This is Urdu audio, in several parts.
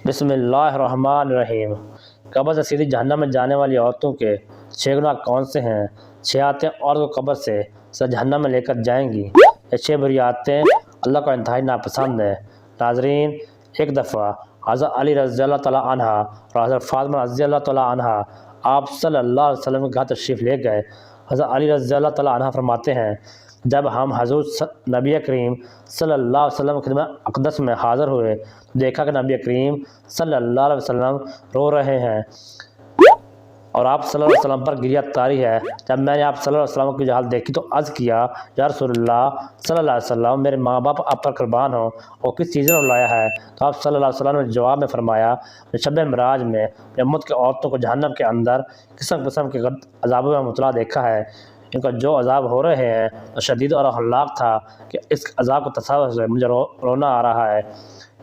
بسم اللہ الرحمن الرحیم۔ قبر سے سیدھی جہنم میں جانے والی عورتوں کے 6 گناہ کون سے ہیں؟ 6 عادتیں عورت کو قبر سے جہنم میں لے کر جائیں گی۔ یہ 6 بری عادتیں اللہ کو انتہائی ناپسند ہیں۔ ناظرین، ایک دفعہ حضرت علی رضی اللہ تعالیٰ عنہ اور حضرت فاطمہ رضی اللہ تعالیٰ عنہ آپ صلی اللہ علیہ وسلم کے گھر تشریف لے گئے۔ حضرت علی رضی اللہ تعالیٰ عنہ فرماتے ہیں، جب ہم حضور نبی کریم صلی اللہ علیہ وسلم کی خدمت اقدس میں حاضر ہوئے تو دیکھا کہ نبی کریم صلی اللہ علیہ وسلم رو رہے ہیں اور آپ صلی اللہ علیہ وسلم پر گریہ طاری ہے۔ جب میں نے آپ صلی اللہ علیہ وسلم کی حالت دیکھی تو عرض کیا، یا رسول اللہ صلی اللہ علیہ وسلم، میرے ماں باپ آپ پر قربان ہوں اور کس چیز نے رلایا ہے؟ تو آپ صلی اللہ علیہ وسلم نے جواب میں فرمایا، شب معراج میں امت کے عورتوں کو جہنم کے اندر قسم قسم کے عذابوں میں مبتلا دیکھا ہے۔ ان کا جو عذاب ہو رہے ہیں تو شدید اور ہولناک تھا کہ اس عذاب کو تصور سے مجھے رونا آ رہا ہے۔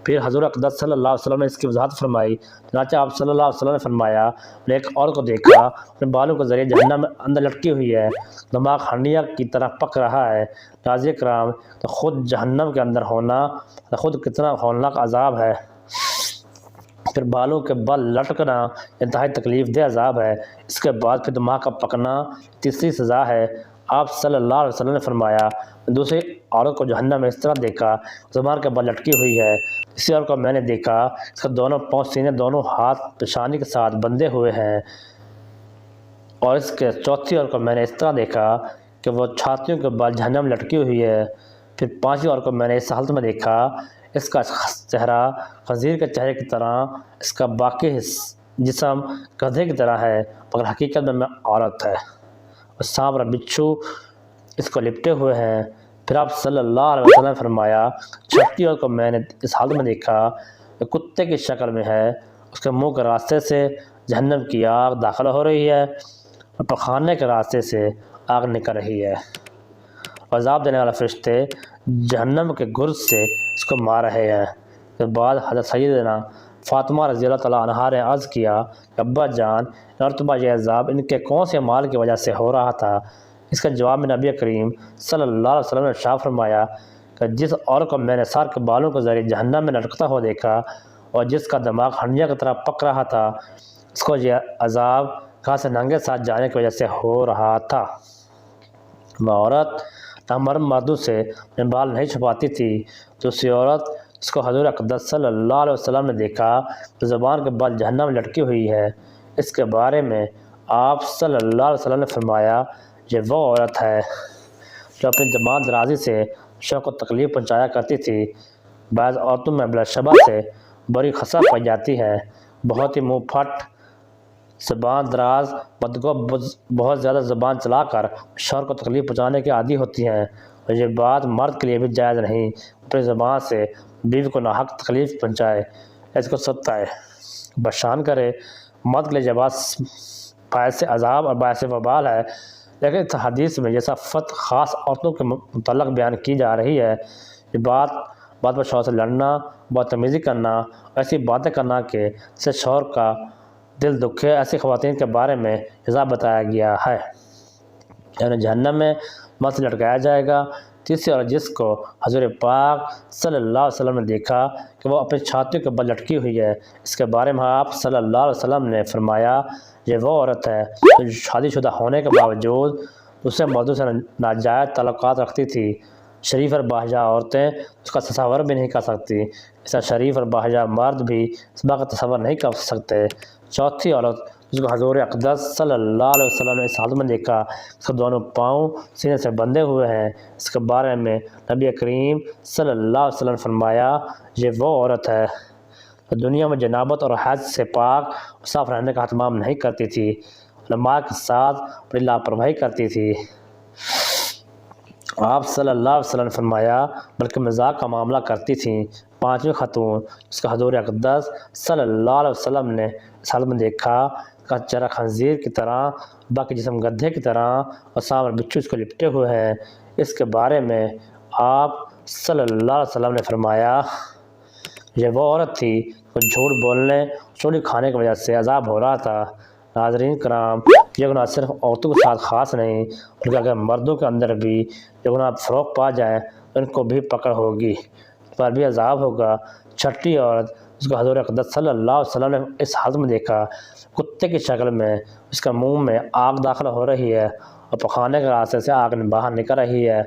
پھر حضور اقدس صلی اللہ علیہ وسلم نے اس کی وضاحت فرمائی۔ چنانچہ آپ صلی اللہ علیہ وسلم نے فرمایا، میں نے ایک عورت کو دیکھا، اپنے بالوں کے ذریعے جہنم میں اندر لٹکی ہوئی ہے، دماغ ہنڈیا کی طرح پک رہا ہے۔ ناظرین کرام، تو خود جہنم کے اندر ہونا تو خود کتنا ہولناک عذاب ہے، پھر بالوں کے بل لٹکنا انتہائی تکلیف دہ عذاب ہے، اس کے بعد پھر دماغ کا پکنا تیسری سزا ہے۔ آپ صلی اللہ علیہ وسلم نے فرمایا، دوسری عورت کو جہنم میں اس طرح دیکھا، زبان کے بل لٹکی ہوئی ہے۔ اسی عورت کو میں نے دیکھا، اس کے دونوں پاؤں سینے، دونوں ہاتھ پیشانی کے ساتھ بندھے ہوئے ہیں، اور اس کے چوتھی عورت کو میں نے اس طرح دیکھا کہ وہ چھاتیوں کے بل جہنم میں لٹکی ہوئی ہے۔ پھر پانچویں عورت کو میں نے اس حالت میں دیکھا، اس کا چہرہ خنزیر کے چہرے کی طرح، اس کا باقی جسم گدھے کی طرح ہے، مگر حقیقت میں عورت ہے، اور سانپ اور بچھو اس کو لپٹے ہوئے ہیں۔ پھر آپ صلی اللہ علیہ وسلم نے فرمایا، چھٹی عورت کو میں نے اس حالت میں دیکھا کہ کتے کی شکل میں ہے، اس کے منہ کے راستے سے جہنم کی آگ داخل ہو رہی ہے اور پخانے کے راستے سے آگ نکل رہی ہے، اور عذاب دینے والے فرشتے جہنم کے گرز سے اس کو مار رہے ہیں۔ اس کے بعد حضرت سیدنا فاطمہ رضی اللہ تعالیٰ عنہا نے عرض کیا کہ ابا جان، مرتبہ یہ عذاب ان کے کون سے مال کی وجہ سے ہو رہا تھا؟ اس کا جواب میں نبی کریم صلی اللہ علیہ وسلم نے ارشاد فرمایا کہ جس عورت کو میں نے سر کے بالوں کے ذریعے جہنم میں لٹکتا ہوا دیکھا اور جس کا دماغ ہنڈیا کی طرح پک رہا تھا، اس کو یہ عذاب گھر سے ننگے ساتھ جانے کی وجہ سے ہو رہا تھا۔ وہ عورت نامحرم مردوں سے اپنے بال نہیں چھپاتی تھی۔ دوسری عورت اس کو حضور اقدس صلی اللہ علیہ وسلم نے دیکھا تو زبان کے بال جہنم میں لٹکی ہوئی ہے۔ اس کے بارے میں آپ صلی اللہ علیہ وسلم نے فرمایا، یہ وہ عورت ہے جو اپنی زبان درازی سے شوق کو تکلیف پہنچایا کرتی تھی۔ بعض عورتوں میں بلا شبہ سے بری خصلت پائی جاتی ہے، بہت ہی منہ پھٹ، زبان دراز، بدگو، بہت زیادہ زبان چلا کر شوہر کو تکلیف پہنچانے کی عادی ہوتی ہیں، اور یہ بات مرد کے لیے بھی جائز نہیں، اپنی زبان سے بیوی کو ناحق تکلیف پہنچائے، اس کو ستائے، پریشان کرے۔ مرد کے لیے یہ بات باعث عذاب اور باعث وبال ہے، لیکن اس حدیث میں یہ صفت خاص عورتوں کے متعلق بیان کی جا رہی ہے۔ یہ بات پر شوہر سے لڑنا، بدتمیزی کرنا، ایسی باتیں کرنا کہ اس سے شوہر کا دل دکھے، ایسی خواتین کے بارے میں عذاب بتایا گیا ہے، یعنی جہنم میں مرد سے لٹکایا جائے گا۔ تیسری عورت جس کو حضور پاک صلی اللہ علیہ وسلم نے دیکھا کہ وہ اپنی چھاتیوں کے بل لٹکی ہوئی ہے، اس کے بارے میں آپ صلی اللہ علیہ وسلم نے فرمایا، یہ وہ عورت ہے جو شادی شدہ ہونے کے باوجود دوسرے مردوں سے ناجائز تعلقات رکھتی تھی۔ شریف اور باحجہ عورتیں اس کا تصور بھی نہیں کر سکتی، اس کا شریف اور باحجہ مرد بھی اس بات کا تصور نہیں کر سکتے۔ چوتھی عورت جس کو حضور اقدس صلی اللہ علیہ وسلم نے اس حالت میں دیکھا، اس کے دونوں پاؤں سینے سے بندھے ہوئے ہیں، اس کے بارے میں نبی کریم صلی اللہ علیہ وسلم نے فرمایا، یہ وہ عورت ہے جو دنیا میں جنابت اور حیض سے پاک اور صاف رہنے کا اہتمام نہیں کرتی تھی، علماء کے ساتھ بڑی لاپرواہی کرتی تھی۔ آپ صلی اللہ علیہ وسلم نے فرمایا، بلکہ مزاق کا معاملہ کرتی تھیں۔ پانچویں خاتون جس کا حضور اقدس صلی اللہ علیہ وسلم نے اس حالت میں دیکھا کا چہرہ خنزیر کی طرح، باقی جسم گدھے کی طرح، اور سانپ اور بچھو اس کو لپٹے ہوئے ہیں، اس کے بارے میں آپ صلی اللہ علیہ وسلم نے فرمایا، یہ وہ عورت تھی جو جھوٹ بولنے، چوری کھانے کی وجہ سے عذاب ہو رہا تھا۔ ناظرین کرام، یہ گناہ صرف عورتوں کے ساتھ خاص نہیں، بلکہ اگر مردوں کے اندر بھی یہ گناہ فروغ پا جائیں تو ان کو بھی پکڑ ہوگی، ان پر بھی عذاب ہوگا۔ چھٹی عورت اس کو حضور اقدس صلی اللہ علیہ وسلم نے اس حالت میں دیکھا، کتے کی شکل میں، اس کا منہ میں آگ داخل ہو رہی ہے اور پخانے کے راستے سے آگ باہر نکل رہی ہے،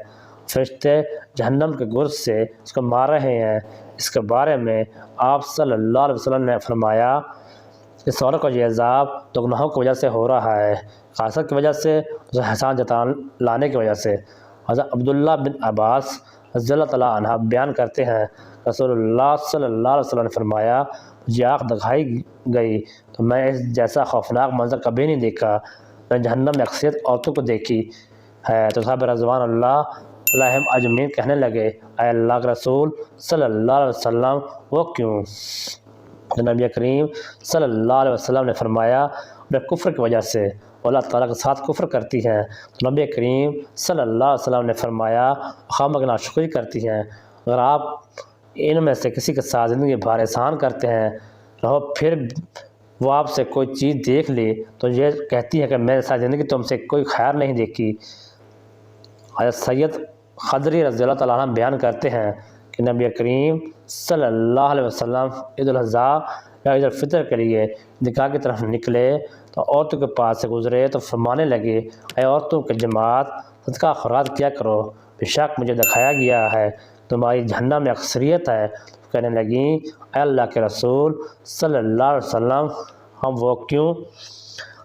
فرشتے جہنم کے گرز سے اس کو مار رہے ہیں۔ اس کے بارے میں آپ صلی اللہ علیہ وسلم نے فرمایا، اس عورت کو یہ عذاب دو گناہوں کی وجہ سے ہو رہا ہے، خاصت کی وجہ سے، اسے احسان جتلانے کی وجہ سے۔ حضرت عبداللہ بن عباس رضی اللہ تعالیٰ عنہ بیان کرتے ہیں، رسول اللہ صلی اللہ علیہ وسلم نے فرمایا، مجھے آنکھ دکھائی گئی تو میں اس جیسا خوفناک منظر کبھی نہیں دیکھا، میں جہنم میں اکثریت عورتوں کو دیکھی ہے۔ تو صحابہ رضوان اللہ علیہم اجمعین کہنے لگے، اے اللہ کے رسول صلی اللہ علیہ وسلم، وہ کیوں؟ تو نبی کریم صلی اللہ علیہ وسلم نے فرمایا، اپنے کفر کی وجہ سے، وہ اللہ تعالیٰ کے ساتھ کفر کرتی ہیں۔ تو نبی کریم صلی اللہ علیہ وسلم نے فرمایا، خامہ کی ناشکری کرتی ہیں۔ اگر آپ ان میں سے کسی کے ساتھ زندگی بھر احسان کرتے ہیں اور پھر وہ آپ سے کوئی چیز دیکھ لی تو یہ کہتی ہے کہ میں ساری زندگی تم سے کوئی خیر نہیں دیکھی۔ حضرت سید خدری رضی اللہ تعالیٰ عنہ بیان کرتے ہیں کہ نبی کریم صلی اللہ علیہ وسلم عید الاضحیٰ یا عید الفطر کے لیے نکاح کی طرف نکلے تو عورتوں کے پاس سے گزرے تو فرمانے لگے، اے عورتوں کی جماعت، صدقہ خیرات کیا کرو، بے شک مجھے دکھایا گیا ہے تمہاری جہنم میں اکثریت ہے۔ کہنے لگیں، اے اللہ کے رسول صلی اللہ علیہ وسلم، ہم وہ کیوں؟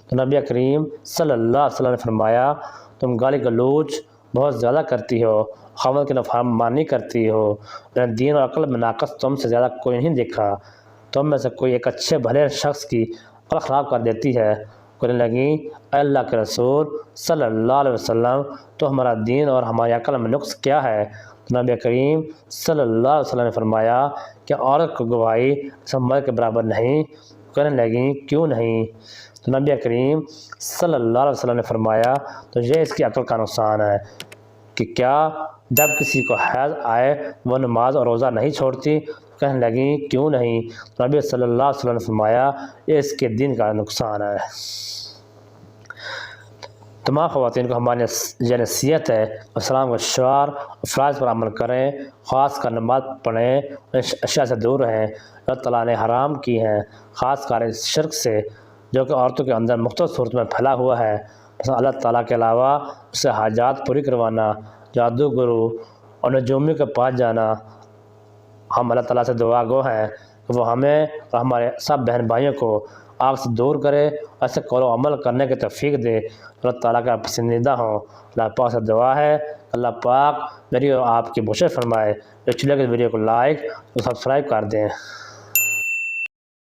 تو نبی کریم صلی اللہ علیہ وسلم نے فرمایا، تم گالی گلوچ بہت زیادہ کرتی ہو، خاوند کی نافرمانی کرتی ہو، میں نے دین اور عقل میں ناقص تم سے زیادہ کوئی نہیں دیکھا، تم میں سے کوئی ایک اچھے بھلے شخص کی عقل خراب کر دیتی ہے۔ کہنے لگیں، اے اللہ کے رسول صلی اللہ علیہ وسلم، تو ہمارا دین اور ہماری عقل میں نقص کیا ہے؟ تو نبی کریم صلی اللہ علیہ وسلم نے فرمایا کہ عورت کو گواہی سب مرد کے برابر نہیں۔ کہنے لگیں، کیوں نہیں؟ تو نبی کریم صلی اللہ علیہ وسلم نے فرمایا، تو یہ اس کی عقل کا نقصان ہے کہ کیا جب کسی کو حیض آئے وہ نماز اور روزہ نہیں چھوڑتی؟ کہنے لگیں، کیوں نہیں؟ تو نبی صلی اللہ علیہ وسلم نے فرمایا، یہ اس کے دین کا نقصان ہے۔ تمام خواتین کو ہماری یہ نصیحت ہے، اسلام کے شعار اور فرائض پر عمل کریں، خاص کر نماز پڑھیں، اشیاء سے دور رہیں اللہ تعالیٰ نے حرام کی ہیں، خاص کر اس شرک سے جو کہ عورتوں کے اندر مختلف صورت میں پھیلا ہوا ہے، مثلا اللہ تعالیٰ کے علاوہ اس سے حاجات پوری کروانا، جادوگرو اور نجومی کے پاس جانا۔ ہم اللہ تعالیٰ سے دعا گو ہیں کہ وہ ہمیں اور ہمارے سب بہن بھائیوں کو آگ سے دور کرے، ایسے قول و عمل کرنے کی توفیق دے، اللہ تعالیٰ کا پسندیدہ ہوں۔ اللہ پاک سے دعا ہے، اللہ پاک میری اور آپ کی بخشش فرمائے۔ اچھی لگے ویڈیو کو لائک اور سبسکرائب کر دیں۔